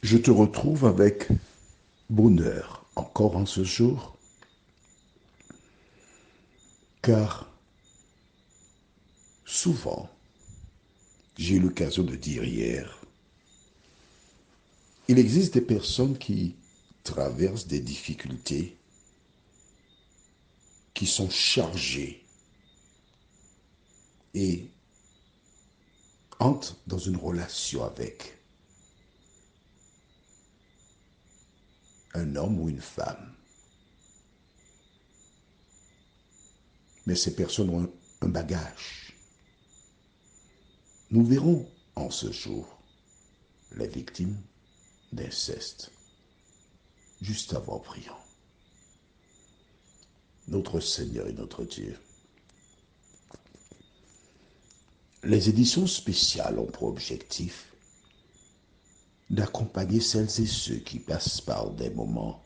Je te retrouve avec bonheur encore en ce jour, car souvent, j'ai eu l'occasion de dire hier, il existe des personnes qui traversent des difficultés, qui sont chargées et entrent dans une relation avec un homme ou une femme. Mais ces personnes ont un bagage. Nous verrons en ce jour les victimes d'inceste. Juste avant priant. Notre Seigneur et notre Dieu. Les éditions spéciales ont pour objectif d'accompagner celles et ceux qui passent par des moments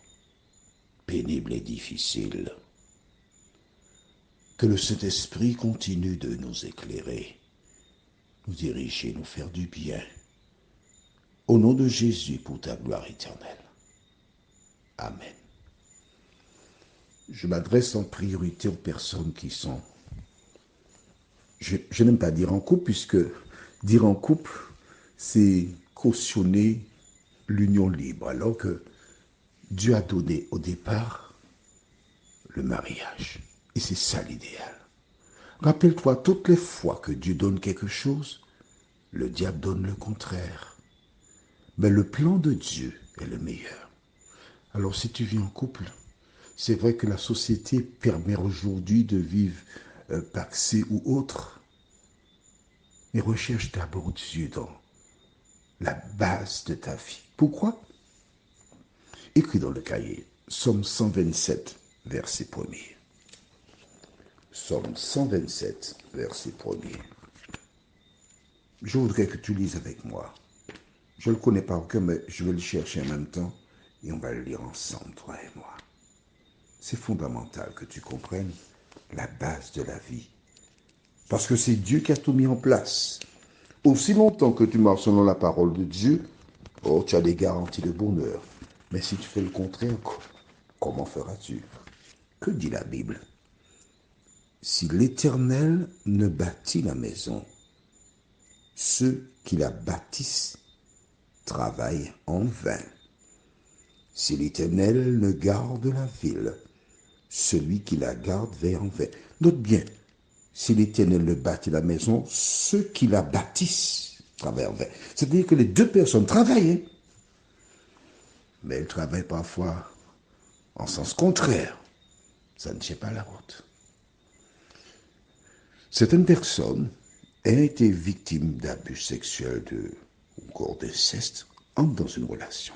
pénibles et difficiles. Que le Saint-Esprit continue de nous éclairer, nous diriger, nous faire du bien. Au nom de Jésus, pour ta gloire éternelle. Amen. Je m'adresse en priorité aux personnes qui sont, je n'aime pas dire en couple, puisque dire en couple, c'est cautionner l'union libre, alors que Dieu a donné au départ le mariage. Et c'est ça l'idéal. Rappelle-toi, toutes les fois que Dieu donne quelque chose, le diable donne le contraire. Mais le plan de Dieu est le meilleur. Alors si tu vis en couple, c'est vrai que la société permet aujourd'hui de vivre paxé ou autre, mais recherche d'abord Dieu dans la base de ta vie. Pourquoi? Écrit dans le cahier, Psaume 127, verset 1er. Psaume 127, verset 1er. Je voudrais que tu lises avec moi. Je ne le connais pas encore, mais je vais le chercher en même temps et on va le lire ensemble, toi et moi. C'est fondamental que tu comprennes la base de la vie. Parce que c'est Dieu qui a tout mis en place. Aussi longtemps que tu marches selon la parole de Dieu, oh, tu as des garanties de bonheur. Mais si tu fais le contraire, comment feras-tu? Que dit la Bible? Si l'Éternel ne bâtit la maison, ceux qui la bâtissent travaillent en vain. Si l'Éternel ne garde la ville, celui qui la garde veille en vain. Note bien, si l'Éternel ne bâtit la maison, ceux qui la bâtissent travaillent en vain. C'est-à-dire que les deux personnes travaillent, hein, mais elles travaillent parfois en sens contraire. Ça ne tient pas la route. Certaines personnes ayant été victimes d'abus sexuels ou encore d'inceste entrent dans une relation.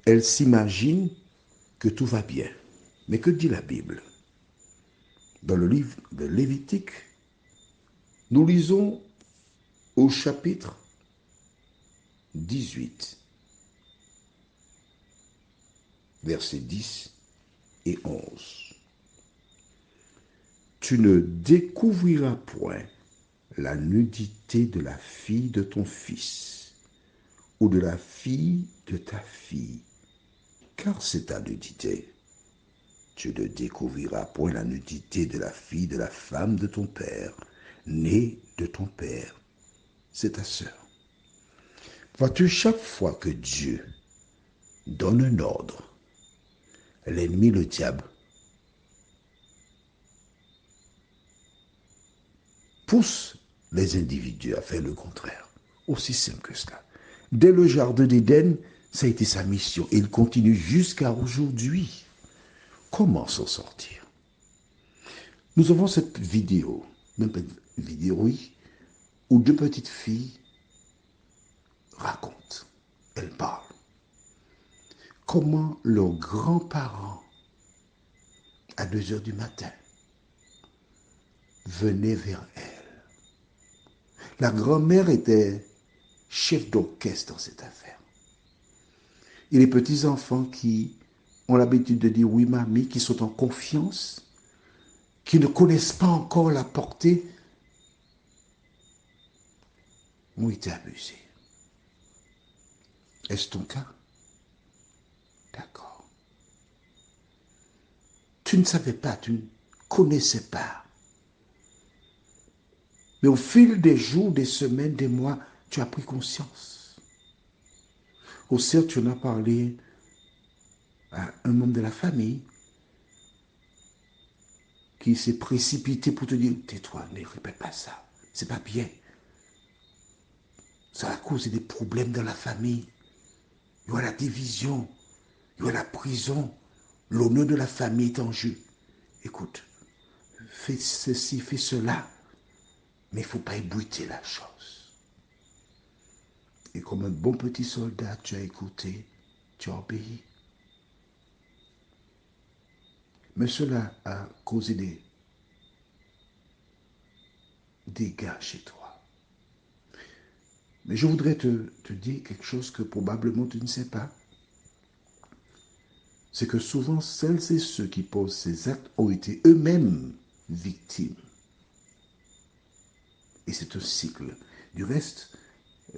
Elles s'imaginent que tout va bien. Mais que dit la Bible? Dans le livre de Lévitique, nous lisons au chapitre 18, versets 10 et 11. Tu ne découvriras point la nudité de la fille de ton fils ou de la fille de ta fille, car c'est ta nudité. Tu ne découvriras point la nudité de la fille de la femme de ton père, née de ton père. C'est ta sœur. Vois-tu, chaque fois que Dieu donne un ordre, l'ennemi, le diable, pousse les individus à faire le contraire. Aussi simple que cela. Dès le jardin d'Éden, ça a été sa mission et il continue jusqu'à aujourd'hui. Comment s'en sortir? Nous avons cette vidéo, même pas une vidéo, oui, où deux petites filles racontent, elles parlent. Comment leurs grands-parents, à 2 heures du matin, venaient vers elles. La grand-mère était chef d'orchestre dans cette affaire. Et les petits-enfants qui ont l'habitude de dire oui, mamie, qui sont en confiance, qui ne connaissent pas encore la portée, ont été abusés. Est-ce ton cas? D'accord. Tu ne savais pas, tu ne connaissais pas. Mais au fil des jours, des semaines, des mois, tu as pris conscience. Au certes, tu en as parlé à un membre de la famille qui s'est précipité pour te dire, tais-toi, ne répète pas ça. C'est pas bien. Ça va causer des problèmes dans la famille. Il y aura la division, il y aura la prison. L'honneur de la famille est en jeu. Écoute, fais ceci, fais cela. Mais il ne faut pas ébruiter la chose. Et comme un bon petit soldat, tu as écouté, tu as obéi. Mais cela a causé des dégâts chez toi. Mais je voudrais te dire quelque chose que probablement tu ne sais pas. C'est que souvent, celles et ceux qui posent ces actes ont été eux-mêmes victimes. Et c'est un cycle. Du reste,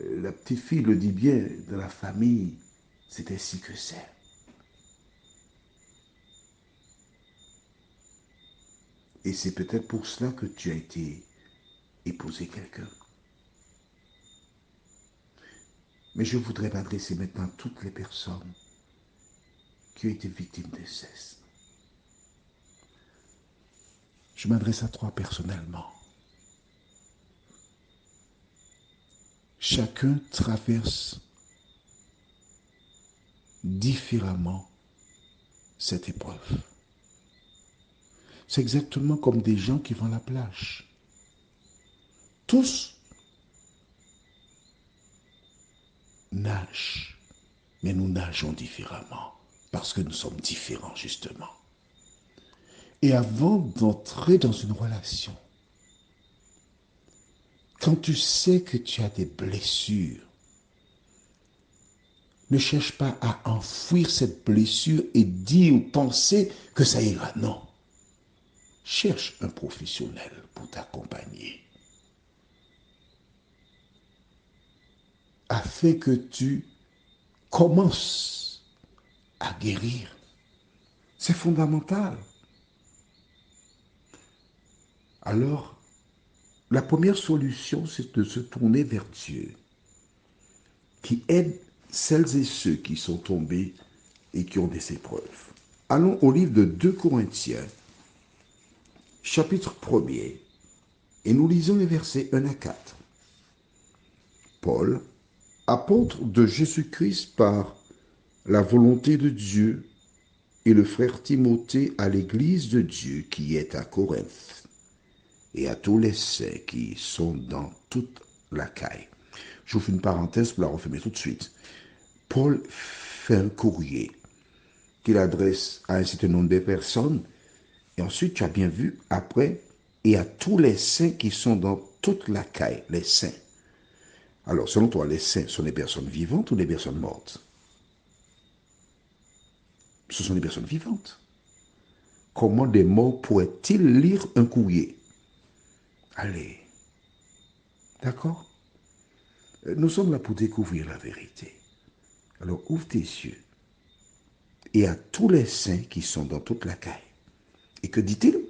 la petite fille le dit bien, de la famille, c'est ainsi que c'est. Et c'est peut-être pour cela que tu as été épousé quelqu'un. Mais je voudrais m'adresser maintenant à toutes les personnes qui ont été victimes d'inceste. Je m'adresse à toi personnellement. Chacun traverse différemment cette épreuve. C'est exactement comme des gens qui vont à la plage. Tous nagent, mais nous nageons différemment parce que nous sommes différents justement. Et avant d'entrer dans une relation, quand tu sais que tu as des blessures, ne cherche pas à enfouir cette blessure et dire ou penser que ça ira. Non. Cherche un professionnel pour t'accompagner afin que tu commences à guérir. C'est fondamental. Alors, la première solution, c'est de se tourner vers Dieu, qui aide celles et ceux qui sont tombés et qui ont des épreuves. Allons au livre de 2 Corinthiens, chapitre 1er, et nous lisons les versets 1 à 4. Paul, apôtre de Jésus-Christ par la volonté de Dieu, et le frère Timothée à l'église de Dieu qui est à Corinthe, et à tous les saints qui sont dans toute l'Achaïe. J'ouvre une parenthèse pour la refermer tout de suite. Paul fait un courrier qu'il adresse à un certain nombre de personnes, et ensuite tu as bien vu, après, et à tous les saints qui sont dans toute l'Achaïe, les saints. Alors, selon toi, les saints sont des personnes vivantes ou des personnes mortes? Ce sont des personnes vivantes. Comment des morts pourraient-ils lire un courrier? Allez, d'accord? Nous sommes là pour découvrir la vérité. Alors, ouvre tes yeux. Et à tous les saints qui sont dans toute l'Achaïe. Et que dit-il?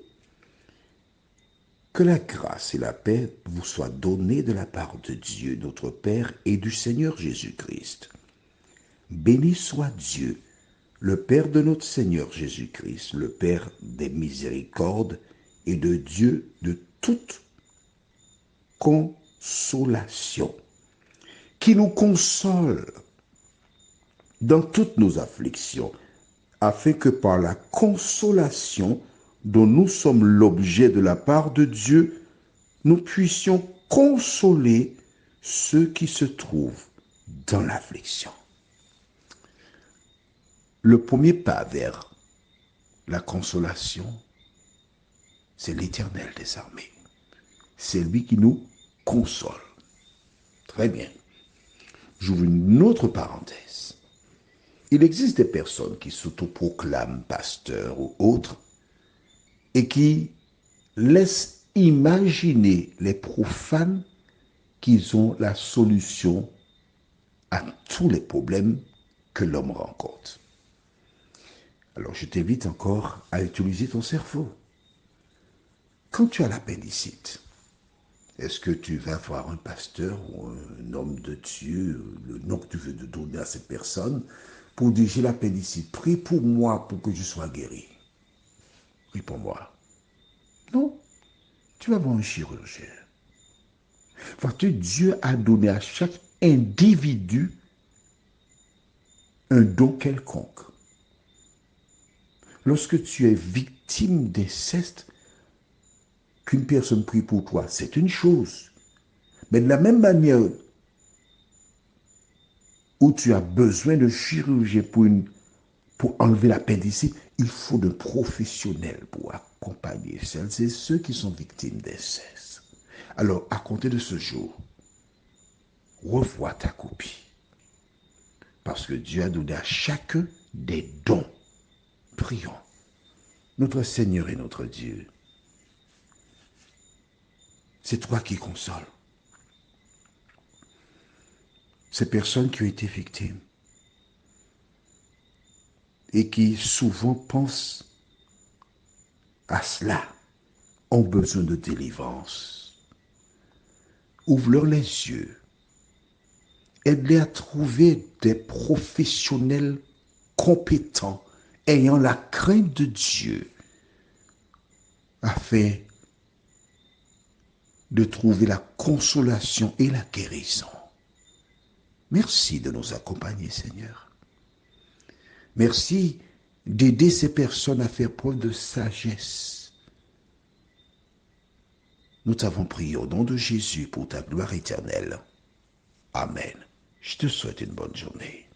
Que la grâce et la paix vous soient données de la part de Dieu, notre Père, et du Seigneur Jésus-Christ. Béni soit Dieu, le Père de notre Seigneur Jésus-Christ, le Père des miséricordes et de Dieu de toute consolation, qui nous console dans toutes nos afflictions, afin que par la consolation dont nous sommes l'objet de la part de Dieu, nous puissions consoler ceux qui se trouvent dans l'affliction. Le premier pas vers la consolation, c'est l'Éternel des armées. C'est lui qui nous console. Très bien. J'ouvre une autre parenthèse. Il existe des personnes qui s'autoproclament pasteurs ou autres et qui laissent imaginer les profanes qu'ils ont la solution à tous les problèmes que l'homme rencontre. Alors je t'invite encore à utiliser ton cerveau. Quand tu as l'appendicite, est-ce que tu vas voir un pasteur ou un homme de Dieu, le nom que tu veux donner à cette personne, pour dire j'ai l'appendicite, prie pour moi pour que je sois guéri? Prie pour moi. Non, tu vas voir un chirurgien. Vois-tu, Dieu a donné à chaque individu un don quelconque. Lorsque tu es victime d'inceste, qu'une personne prie pour toi, c'est une chose. Mais de la même manière où tu as besoin de chirurgien pour enlever l'appendicite, il faut de professionnels pour accompagner celles et ceux qui sont victimes d'inceste. Alors, à compter de ce jour, revois ta copie. Parce que Dieu a donné à chacun des dons. Prions. Notre Seigneur et notre Dieu, c'est toi qui consoles ces personnes qui ont été victimes et qui souvent pensent à cela, ont besoin de délivrance. Ouvre-leur les yeux. Aide-les à trouver des professionnels compétents, ayant la crainte de Dieu, afin de trouver la consolation et la guérison. Merci de nous accompagner, Seigneur. Merci d'aider ces personnes à faire preuve de sagesse. Nous t'avons prié au nom de Jésus pour ta gloire éternelle. Amen. Je te souhaite une bonne journée.